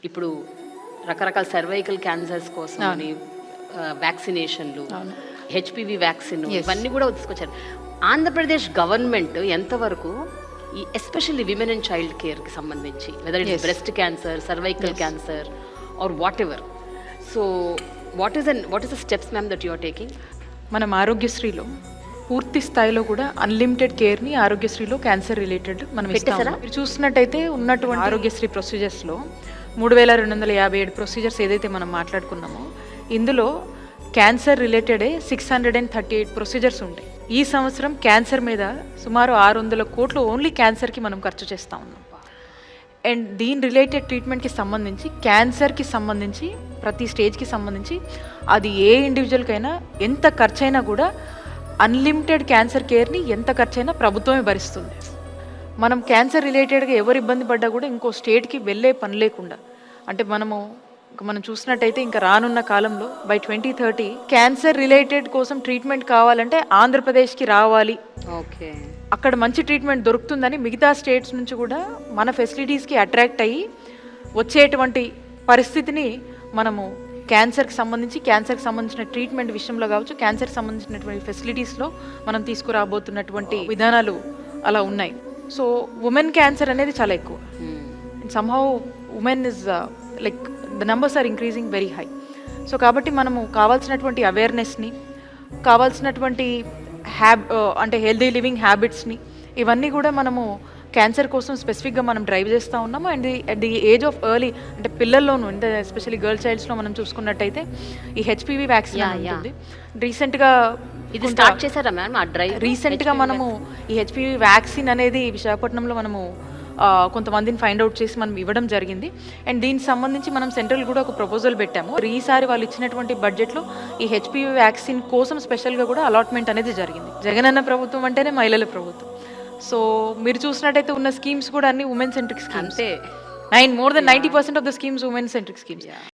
ఇప్పుడు రకరకాల cervical cancers కోసం అని వ్యాక్సినేషన్లు, హెచ్పివి వ్యాక్సిన్, ఇవన్నీ కూడా తీసుకొచ్చారు. ఆంధ్రప్రదేశ్ గవర్నమెంట్ ఎంతవరకు ఈ ఎస్పెషల్లీ విమెన్ అండ్ చైల్డ్ కేర్కి సంబంధించి, whether it breast cancer, cervical cancer or whatever, so what is the steps ma'am that you are taking? మనం ఆరోగ్యశ్రీలో పూర్తి స్థాయిలో కూడా అన్లిమిటెడ్ కేర్ని ఆరోగ్యశ్రీలో క్యాన్సర్ రిలేటెడ్ మనం ఇస్తాము. మీరు చూసినట్టయితే ఉన్నటువంటి ఆరోగ్యశ్రీ ప్రొసీజర్స్లో 3257 ప్రొసీజర్స్ ఏదైతే మనం మాట్లాడుకున్నామో ఇందులో క్యాన్సర్ రిలేటెడే 638 ప్రొసీజర్స్ ఉంటాయి. ఈ సంవత్సరం క్యాన్సర్ మీద సుమారు 600 కోట్లు ఓన్లీ క్యాన్సర్కి మనం ఖర్చు చేస్తూ ఉన్నాం. అండ్ దీని రిలేటెడ్ ట్రీట్మెంట్కి సంబంధించి, క్యాన్సర్కి సంబంధించి, ప్రతి స్టేజ్కి సంబంధించి అది ఏ ఇండివిజువల్కైనా ఎంత ఖర్చైనా కూడా అన్లిమిటెడ్ క్యాన్సర్ కేర్ని ఎంత ఖర్చైనా ప్రభుత్వమే భరిస్తుంది. మనం క్యాన్సర్ రిలేటెడ్గా ఎవరు ఇబ్బంది పడ్డా కూడా ఇంకో స్టేట్కి వెళ్ళే పని లేకుండా, అంటే మనం చూసినట్టయితే ఇంకా రానున్న కాలంలో బై 2030 క్యాన్సర్ రిలేటెడ్ కోసం ట్రీట్మెంట్ కావాలంటే ఆంధ్రప్రదేశ్కి రావాలి, ఓకే, అక్కడ మంచి ట్రీట్మెంట్ దొరుకుతుందని మిగతా స్టేట్స్ నుంచి కూడా మన ఫెసిలిటీస్కి అట్రాక్ట్ అయ్యి వచ్చేటువంటి పరిస్థితిని మనము క్యాన్సర్కి సంబంధించిన ట్రీట్మెంట్ విషయంలో కావచ్చు, క్యాన్సర్కి సంబంధించినటువంటి ఫెసిలిటీస్లో మనం తీసుకురాబోతున్నటువంటి విధానాలు అలా ఉన్నాయి. సో ఉమెన్ క్యాన్సర్ అనేది చాలా ఎక్కువ. Somehow women is like the numbers are increasing very high. So కాబట్టి మనము కావాల్సినటువంటి అవేర్నెస్ని, కావాల్సినటువంటి అంటే హెల్దీ లివింగ్ హ్యాబిట్స్ని, ఇవన్నీ కూడా మనము క్యాన్సర్ కోసం స్పెసిఫిక్గా మనం డ్రైవ్ చేస్తూ ఉన్నాము. And at the age of early, అంటే పిల్లల్లోనూ, అంటే ఎస్పెషల్లీ గర్ల్ చైల్డ్స్లో మనం చూసుకున్నట్టయితే ఈ హెచ్పివి వ్యాక్సిన్ ఉంటుంది. రీసెంట్గా ఇది స్టార్ట్ చేశారా మ్యామ్ ఆ డ్రైవ్? రీసెంట్గా మనము ఈ హెచ్పివి వ్యాక్సిన్ అనేది విశాఖపట్నంలో మనము కొంతమందిని ఫైండ్ అవుట్ చేసి మనం ఇవ్వడం జరిగింది. అండ్ దీనికి సంబంధించి మనం సెంట్రల్ కూడా ఒక ప్రపోజల్ పెట్టాము. ఈసారి వాళ్ళు ఇచ్చినటువంటి బడ్జెట్లో ఈ హెచ్పివి వ్యాక్సిన్ కోసం స్పెషల్గా కూడా అలాట్మెంట్ అనేది జరిగింది. జగనన్న ప్రభుత్వం అంటేనే మహిళల ప్రభుత్వం. సో మీరు చూసినట్టయితే ఉన్న స్కీమ్స్ కూడా అన్ని ఉమెన్ సెంట్రిక్ స్కీమ్స్. అంతే, more than 90% of the schemes women centric schemes.